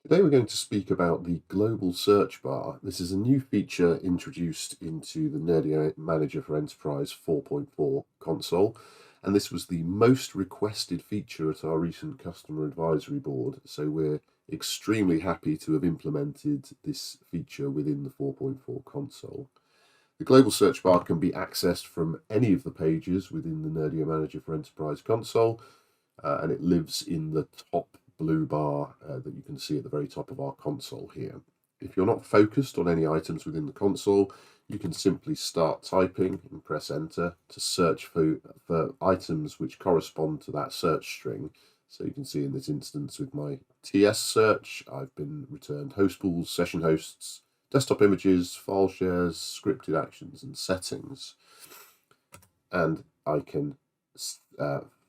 Today we're going to speak about the global search bar. This is a new feature introduced into the Nerdio Manager for Enterprise 4.4 console, and this was the most requested feature at our recent customer advisory board, so we're extremely happy to have implemented this feature within the 4.4 console. The global search bar can be accessed from any of the pages within the Nerdio Manager for Enterprise console, and it lives in the top blue bar that you can see at the very top of our console here. If you're not focused on any items within the console, you can simply start typing and press enter to search for items which correspond to that search string. So you can see in this instance with my TS search, I've been returned host pools, session hosts, desktop images, file shares, scripted actions, and settings. And I can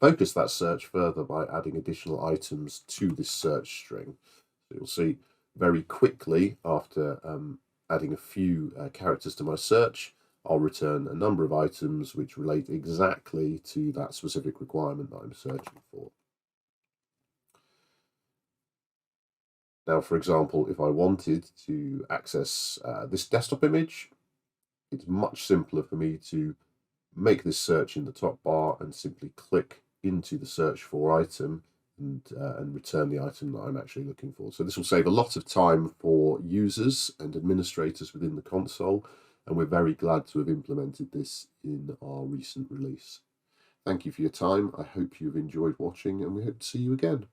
focus that search further by adding additional items to this search string. So you'll see very quickly after adding a few characters to my search, I'll return a number of items which relate exactly to that specific requirement that I'm searching for. Now, for example, if I wanted to access this desktop image, it's much simpler for me to make this search in the top bar and simply click into the search for item and return the item that I'm actually looking for. So this will save a lot of time for users and administrators within the console, and we're very glad to have implemented this in our recent release. Thank you for your time. I hope you've enjoyed watching, and we hope to see you again.